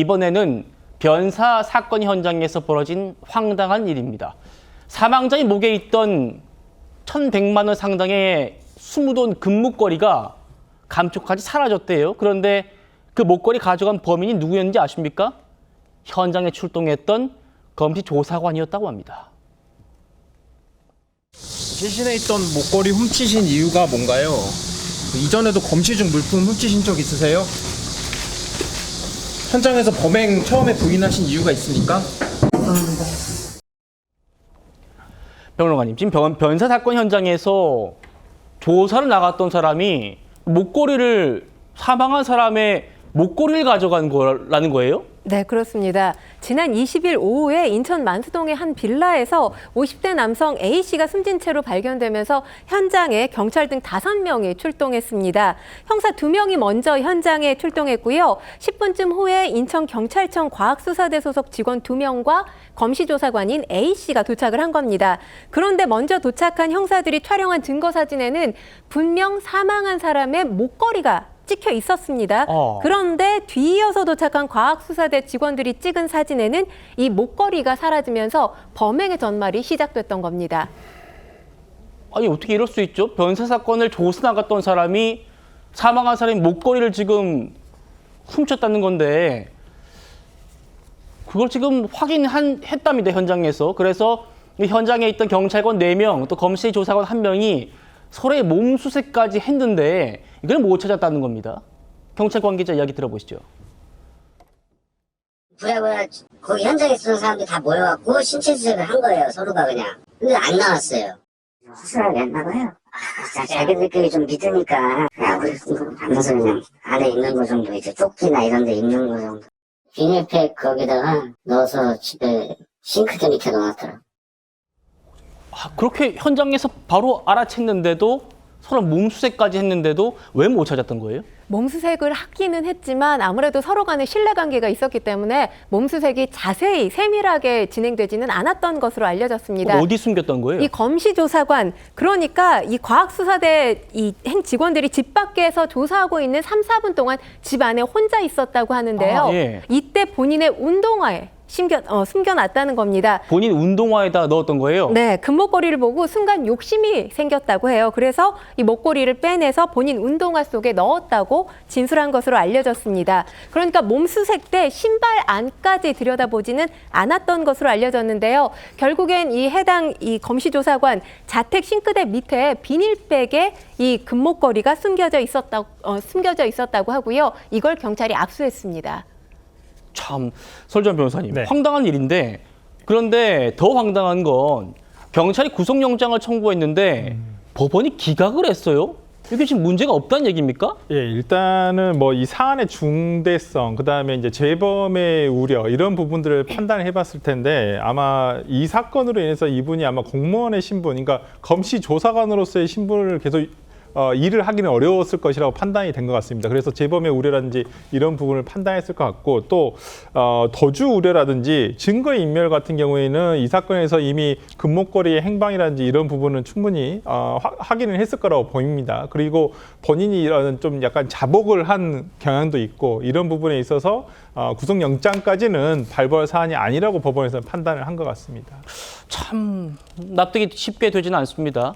이번에는 변사 사건 현장에서 벌어진 황당한 일입니다. 사망자의 목에 있던 1,100만 원 상당의 20돈 금목걸이가 감쪽같이 사라졌대요. 그런데 그 목걸이 가져간 범인이 누구였는지 아십니까? 현장에 출동했던 검시 조사관이었다고 합니다. 시신에 있던 목걸이 훔치신 이유가 뭔가요? 이전에도 검시 중 물품 훔치신 적 있으세요? 현장에서 범행 처음에 부인하신 이유가 있습니까? 평론가님, 지금 변사 사건 현장에서 조사를 나갔던 사람이 목걸이를 사망한 사람의 목걸이를 가져간 거라는 거예요? 네, 그렇습니다. 지난 20일 오후에 인천 만수동의 한 빌라에서 50대 남성 A씨가 숨진 채로 발견되면서 현장에 경찰 등 5명이 출동했습니다. 형사 2명이 먼저 현장에 출동했고요. 10분쯤 후에 인천경찰청 과학수사대 소속 직원 2명과 검시조사관인 A씨가 도착을 한 겁니다. 그런데 먼저 도착한 형사들이 촬영한 증거사진에는 분명 사망한 사람의 목걸이가 찍혀 있었습니다. 그런데 뒤이어서 도착한 과학수사대 직원들이 찍은 사진에는 이 목걸이가 사라지면서 범행의 전말이 시작됐던 겁니다. 아니, 어떻게 이럴 수 있죠? 변사 사건을 조사 나갔던 사람이 사망한 사람의 목걸이를 지금 훔쳤다는 건데 그걸 지금 확인했답니다, 현장에서. 그래서 현장에 있던 경찰관 4명, 또 검시조사관 1명이 서로의 몸수색까지 했는데 이걸 못 찾았다는 겁니다. 경찰 관계자 이야기 들어보시죠. 부랴부랴 거기 현장에 있었던 사람들이 다 모여갖고 신체 수색을 한 거예요, 서로가 그냥. 근데 안 나왔어요. 수술하게 했나 봐요. 자기들끼리 좀 믿으니까 그냥 우리 하면서 그냥 안에 있는 거 정도, 이제 조끼나 이런 데 입는 거 정도. 비닐팩 거기다가 넣어서 집에 싱크대 밑에 넣어놨더라고. 그렇게 현장에서 바로 알아챘는데도 서로 몸수색까지 했는데도 왜 못 찾았던 거예요? 몸수색을 하기는 했지만 아무래도 서로 간에 신뢰관계가 있었기 때문에 몸수색이 자세히 세밀하게 진행되지는 않았던 것으로 알려졌습니다. 어디 숨겼던 거예요? 이 검시조사관, 그러니까 이 과학수사대 이 직원들이 집 밖에서 조사하고 있는 3, 4분 동안 집 안에 혼자 있었다고 하는데요. 예. 이때 본인의 운동화에 숨겨놨다는 겁니다. 본인 운동화에다 넣었던 거예요? 네, 금목걸이를 보고 순간 욕심이 생겼다고 해요. 그래서 이 목걸이를 빼내서 본인 운동화 속에 넣었다고 진술한 것으로 알려졌습니다. 그러니까 몸수색 때 신발 안까지 들여다보지는 않았던 것으로 알려졌는데요. 결국엔 이 해당 이 검시조사관 자택 싱크대 밑에 비닐백에 이 금목걸이가 숨겨져 있었다고 하고요. 이걸 경찰이 압수했습니다. 참, 설주환 변호사님, 네. 황당한 일인데 그런데 더 황당한 건 경찰이 구속영장을 청구했는데 법원이 기각을 했어요? 이게 지금 문제가 없다는 얘기입니까? 예, 일단은 뭐 이 사안의 중대성, 그다음에 이제 재범의 우려 이런 부분들을 판단을 해봤을 텐데 아마 이 사건으로 인해서 이분이 아마 공무원의 신분, 그러니까 검시 조사관으로서의 신분을 계속 일을 하기는 어려웠을 것이라고 판단이 된 것 같습니다. 그래서 재범의 우려라든지 이런 부분을 판단했을 것 같고 또 도주 우려라든지 증거인멸 같은 경우에는 이 사건에서 이미 금목걸이의 행방이라든지 이런 부분은 충분히 확인을 했을 거라고 보입니다. 그리고 본인이 이런 좀 약간 자복을 한 경향도 있고 이런 부분에 있어서 구속영장까지는 발부할 사안이 아니라고 법원에서 판단을 한 것 같습니다. 참 납득이 쉽게 되지는 않습니다.